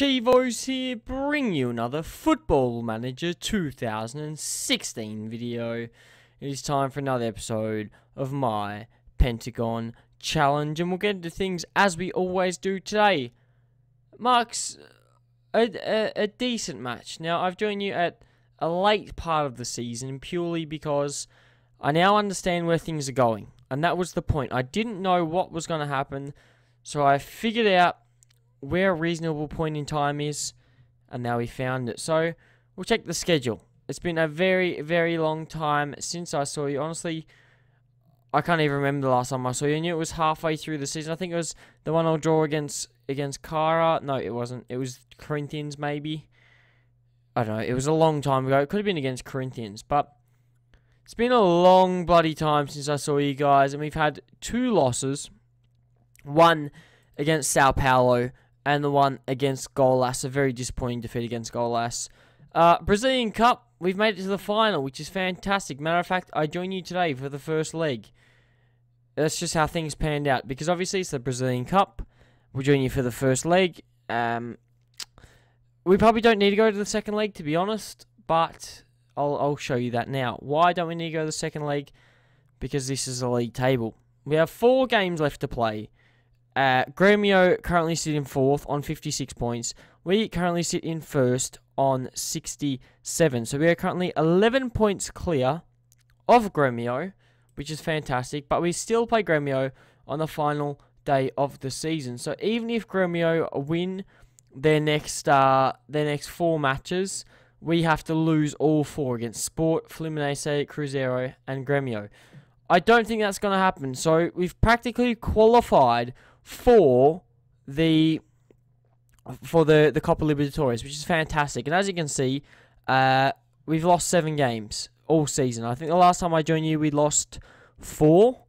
Chivos here, bring you another Football Manager 2016 video. It is time for another episode of my Pentagon challenge, and we'll get into things as we always do today. Marks a decent match. Now, I've joined you at a late part of the season purely because I now understand where things are going, and that was the point. I didn't know what was going to happen, so I figured out where a reasonable point in time is, and now we found it. So we'll check the schedule. It's been a very, very long time since I saw you. Honestly, I can't even remember the last time I saw you. I knew it was halfway through the season. I think it was the one I'll draw against Cara. No, it wasn't. It was Corinthians, maybe. I don't know. It was a long time ago. It could have been against Corinthians, but it's been a long bloody time since I saw you guys, and we've had 2 losses. One against Sao Paulo, and the one against Golas, a very disappointing defeat against Golas. Brazilian Cup, we've made it to the final, which is fantastic. Matter of fact, I join you today for the first leg. That's just how things panned out, because obviously it's the Brazilian Cup. We'll join you for the first leg. We probably don't need to go to the second leg, to be honest, but I'll show you that now. Why don't we need to go to the second leg? Because this is a league table. We have 4 games left to play. Grêmio currently sit in 4th on 56 points. We currently sit in 1st on 67. So we are currently 11 points clear of Grêmio, which is fantastic. But we still play Grêmio on the final day of the season. So even if Grêmio win their next 4 matches, we have to lose all 4 against Sport, Fluminense, Cruzeiro, and Grêmio. I don't think that's going to happen. So we've practically qualified for the Copa Libertadores, which is fantastic. And as you can see, we've lost 7 games all season. I think the last time I joined you, we lost 4.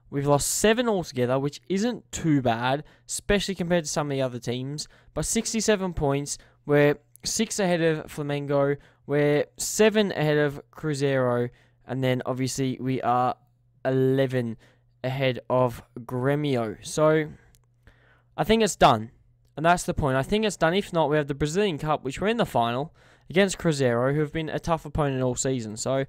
We've lost 7 altogether, which isn't too bad, especially compared to some of the other teams. But 67 points, we're 6 ahead of Flamengo, we're 7 ahead of Cruzeiro, and then obviously we are 11 ahead of Grêmio. So I think it's done, and that's the point. I think it's done. If not, we have the Brazilian Cup, which we're in the final against Cruzeiro, who have been a tough opponent all season. So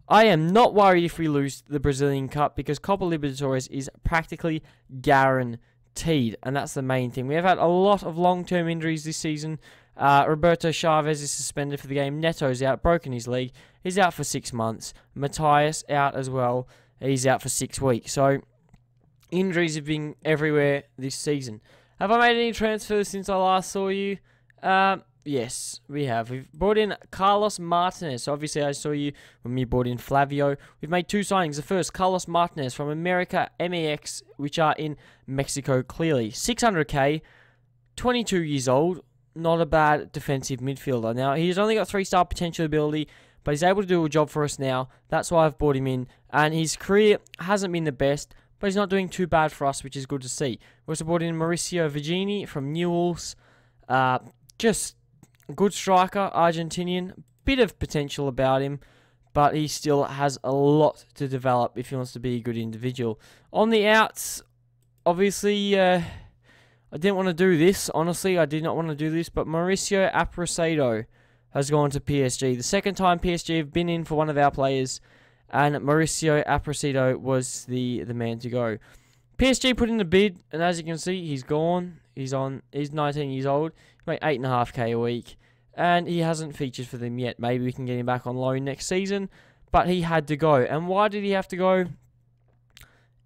I am not worried if we lose the Brazilian Cup, because Copa Libertadores is practically guaranteed, and that's the main thing. We have had a lot of long-term injuries this season. Roberto Chavez is suspended for the game. Neto's out, broken his leg. He's out for 6 months. Matthias out as well. He's out for 6 weeks. So injuries have been everywhere this season. Have I made any transfers since I last saw you? Yes, we have. We've brought in Carlos Martinez. So obviously, I saw you when we brought in Flavio. We've made 2 signings. The first, Carlos Martinez from America MEX, which are in Mexico, clearly. 600k, 22 years old. Not a bad defensive midfielder. Now, he's only got 3-star potential ability, but he's able to do a job for us now. That's why I've brought him in. And his career hasn't been the best, but he's not doing too bad for us, which is good to see. We also brought in Mauricio Vigini from Newell's. Just a good striker, Argentinian. Bit of potential about him, but he still has a lot to develop if he wants to be a good individual. On the outs, obviously, I didn't want to do this. Honestly, I did not want to do this, but Mauricio Aprocedo has gone to PSG. The second time PSG have been in for one of our players, and Mauricio Aprocedo was the man to go. PSG put in a bid, and as you can see, he's gone. He's 19 years old. He made 8.5k a week, and he hasn't featured for them yet. Maybe we can get him back on loan next season, but he had to go. And why did he have to go?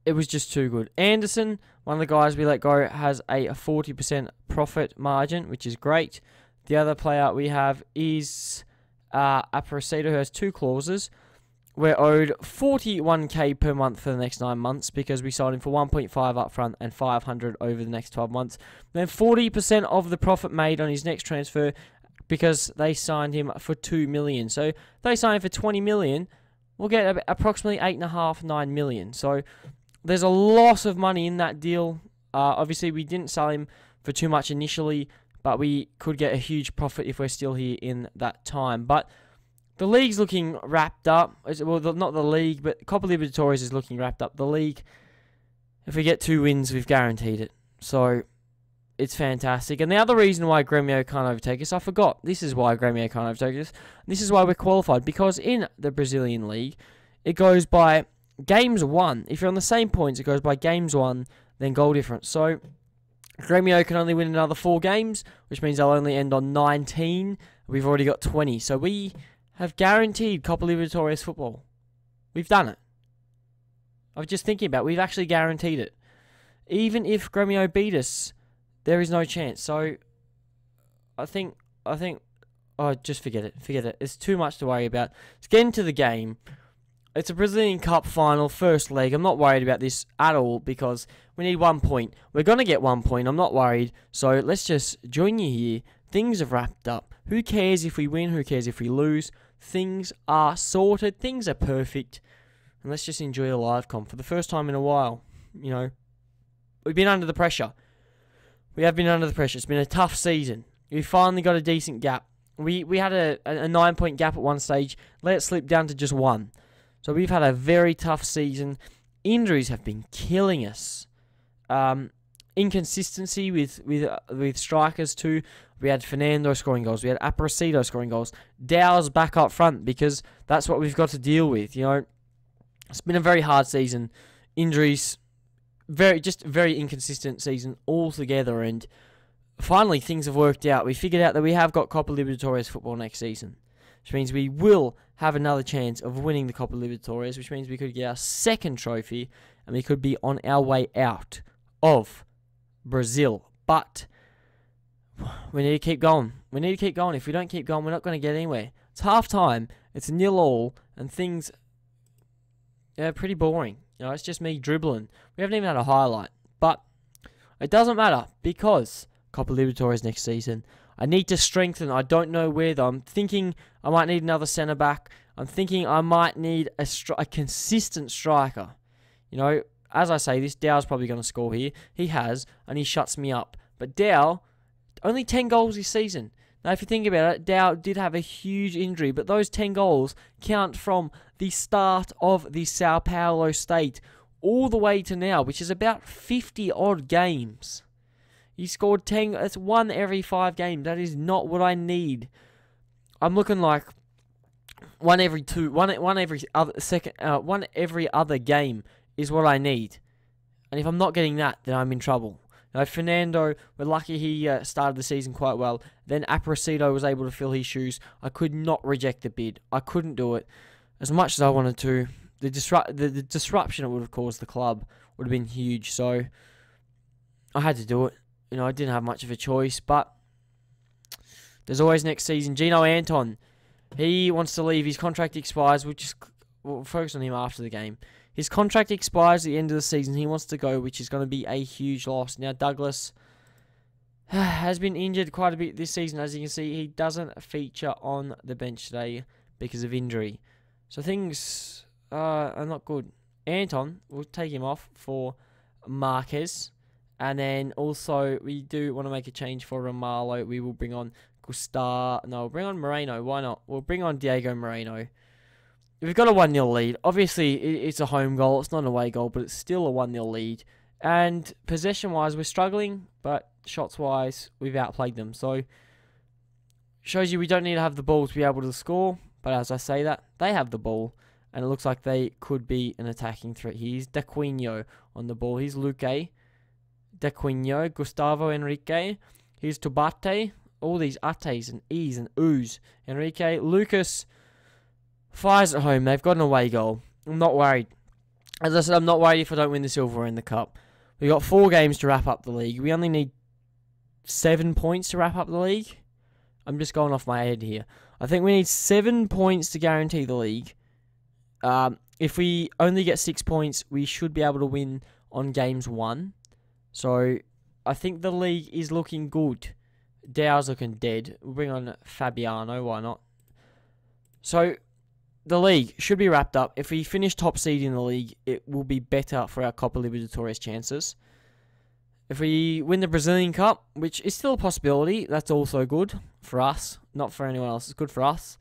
It was just too good. Anderson, one of the guys we let go, has a 40% profit margin, which is great. The other player we have is Aprocedo, who has 2 clauses. We're owed 41k per month for the next 9 months because we sold him for 1.5 up front and 500 over the next 12 months. Then 40% of the profit made on his next transfer because they signed him for 2 million. So they signed him for 20 million. We'll get approximately 8.5, 9 million. So there's a lot of money in that deal. Obviously, we didn't sell him for too much initially, but we could get a huge profit if we're still here in that time. But the league's looking wrapped up. Well, not the league, but Copa Libertadores is looking wrapped up. The league, if we get 2 wins, we've guaranteed it. So it's fantastic. And the other reason why Grêmio can't overtake us, I forgot. This is why Grêmio can't overtake us. This is why we're qualified. Because in the Brazilian league, it goes by games won. If you're on the same points, it goes by games won, then goal difference. So Grêmio can only win another 4 games, which means they'll only end on 19. We've already got 20. So we have guaranteed Copa Libertadores football. We've done it. I was just thinking about it. We've actually guaranteed it. Even if Grêmio beat us, there is no chance. So I think, just forget it. Forget it. It's too much to worry about. Let's get into the game. It's a Brazilian Cup final, first leg. I'm not worried about this at all because we need 1 point. We're going to get 1 point. I'm not worried. So let's just join you here. Things have wrapped up. Who cares if we win? Who cares if we lose? Things are sorted. Things are perfect. And let's just enjoy a live comp for the first time in a while. You know, we've been under the pressure. We have been under the pressure. It's been a tough season. We finally got a decent gap. We had a 9-point gap at one stage. Let it slip down to just 1. So we've had a very tough season. Injuries have been killing us. Inconsistency with strikers too. We had Fernando scoring goals. We had Aparecido scoring goals. Dow's back up front because that's what we've got to deal with. You know, it's been a very hard season. Injuries, very inconsistent season altogether. And finally, things have worked out. We figured out that we have got Copa Libertadores football next season, which means we will have another chance of winning the Copa Libertadores, which means we could get our second trophy and we could be on our way out of Brazil. But we need to keep going. We need to keep going. If we don't keep going, we're not going to get anywhere. It's half time. It's 0-0, and things are pretty boring. You know, it's just me dribbling. We haven't even had a highlight. But it doesn't matter because Copa Libertadores next season. I need to strengthen. I don't know where though. I'm thinking I might need another centre back. I'm thinking I might need a consistent striker. You know, as I say, this Dow's probably going to score here. He has, and he shuts me up. But Dow, only 10 goals this season. Now, if you think about it, Dow did have a huge injury, but those 10 goals count from the start of the Sao Paulo state all the way to now, which is about 50-odd games. He scored 10. That's 1 every 5 games. That is not what I need. I'm looking like 1 every 2, 1 every other second, 1 every other game is what I need. And if I'm not getting that, then I'm in trouble. Now, Fernando, we're lucky he started the season quite well. Then Aparecido was able to fill his shoes. I could not reject the bid. I couldn't do it as much as I wanted to. The disruption it would have caused the club would have been huge. So I had to do it. You know, I didn't have much of a choice, but there's always next season. Gino Anton, he wants to leave. His contract expires. We'll focus on him after the game. His contract expires at the end of the season. He wants to go, which is going to be a huge loss. Now, Douglas has been injured quite a bit this season. As you can see, he doesn't feature on the bench today because of injury. So things are not good. Anton, we'll take him off for Marquez. And then also, we do want to make a change for Romalo. We will bring on we'll bring on Moreno. Why not? We'll bring on Diego Moreno. We've got a 1-0 lead. Obviously, it's a home goal. It's not an away goal, but it's still a 1-0 lead. And possession-wise, we're struggling, but shots-wise, we've outplayed them. So, shows you we don't need to have the ball to be able to score. But as I say that, they have the ball. And it looks like they could be an attacking threat. Here's Daquinho on the ball. Here's Luque. Daquinho, Gustavo Henrique, here's Tobate, all these Ates and E's and U's. Henrique, Lucas fires at home. They've got an away goal. I'm not worried. As I said, I'm not worried if I don't win the silver in the cup. We've got 4 games to wrap up the league. We only need 7 points to wrap up the league. I'm just going off my head here. I think we need 7 points to guarantee the league. If we only get 6 points, we should be able to win on games 1. So, I think the league is looking good. Dow's looking dead. We'll bring on Fabiano, why not? So, the league should be wrapped up. If we finish top seed in the league, it will be better for our Copa Libertadores chances. If we win the Brazilian Cup, which is still a possibility, that's also good for us. Not for anyone else. It's good for us.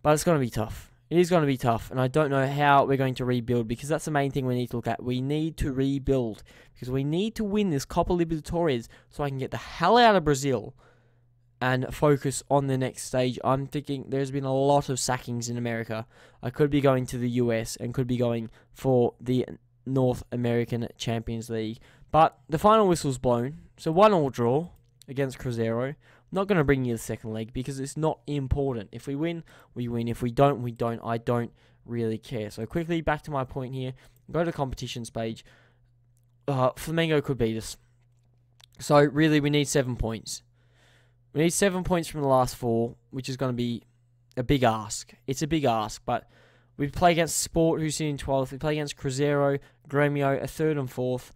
But it's going to be tough. It is going to be tough, and I don't know how we're going to rebuild, because that's the main thing we need to look at. We need to rebuild, because we need to win this Copa Libertadores so I can get the hell out of Brazil and focus on the next stage. I'm thinking there's been a lot of sackings in America. I could be going to the US and could be going for the North American Champions League. But the final whistle's blown, so 1-1 draw against Cruzeiro. Not going to bring you the second leg because it's not important. If we win, we win. If we don't, we don't. I don't really care. So quickly, back to my point here. Go to the competitions page. Flamengo could beat us. So really, we need 7 points. We need 7 points from the last 4, which is going to be a big ask. It's a big ask, but we play against Sport, who's in 12th. We play against Cruzeiro, Grêmio, a 3rd and 4th.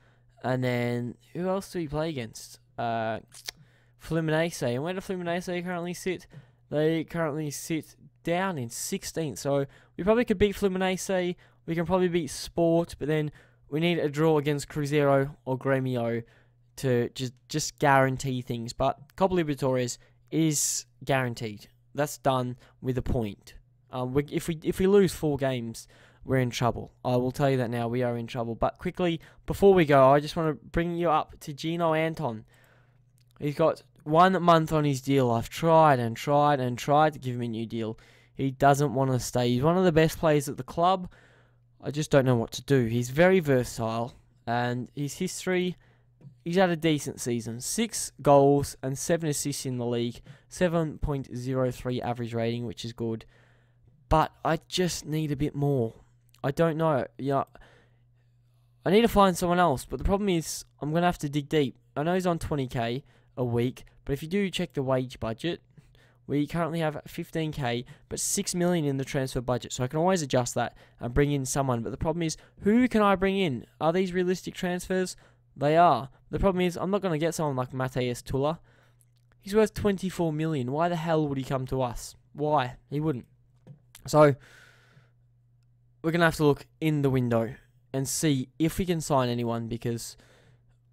And then, who else do we play against? Fluminense. And where do Fluminense currently sit? They currently sit down in 16th. So we probably could beat Fluminense. We can probably beat Sport. But then we need a draw against Cruzeiro or Grêmio to just guarantee things. But Copa Libertadores is guaranteed. That's done with a point. If we lose 4 games, we're in trouble. I will tell you that now. We are in trouble. But quickly, before we go, I just want to bring you up to Gino Anton. He's got 1 month on his deal. I've tried and tried and tried to give him a new deal. He doesn't want to stay. He's one of the best players at the club. I just don't know what to do. He's very versatile. And his history, he's had a decent season. 6 goals and 7 assists in the league. 7.03 average rating, which is good. But I just need a bit more. I don't know. Yeah, I need to find someone else. But the problem is, I'm going to have to dig deep. I know he's on 20k a week. But if you do check the wage budget, we currently have 15k, but 6 million in the transfer budget. So I can always adjust that and bring in someone. But the problem is, who can I bring in? Are these realistic transfers? They are. The problem is, I'm not going to get someone like Mateus Tulla. He's worth 24 million. Why the hell would he come to us? Why? He wouldn't. So we're going to have to look in the window and see if we can sign anyone, because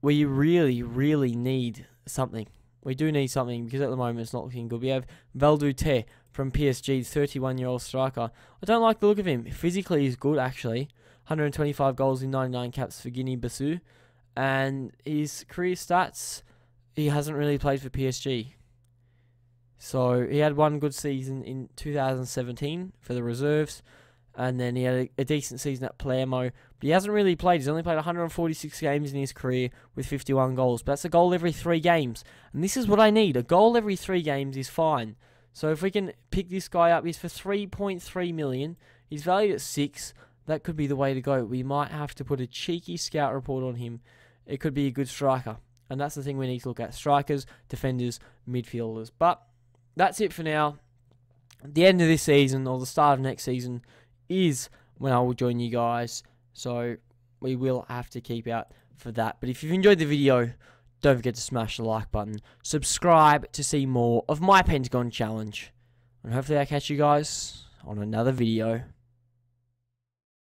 we really, really need something. We do need something, because at the moment it's not looking good. We have Valdute from PSG, 31-year-old striker. I don't like the look of him. Physically, he's good, actually. 125 goals in 99 caps for Guinea-Bissau. And his career stats, he hasn't really played for PSG. So he had 1 good season in 2017 for the reserves. And then he had a decent season at Palermo. But he hasn't really played. He's only played 146 games in his career with 51 goals. But that's a goal every 3 games. And this is what I need. A goal every 3 games is fine. So if we can pick this guy up, he's for 3.3 million. He's valued at 6. That could be the way to go. We might have to put a cheeky scout report on him. It could be a good striker. And that's the thing we need to look at. Strikers, defenders, midfielders. But that's it for now. At the end of this season, or the start of next season, is when I will join you guys. So we will have to keep out for that. But if you've enjoyed the video, don't forget to smash the like button. Subscribe to see more of my Pentagon challenge. And hopefully I catch you guys on another video.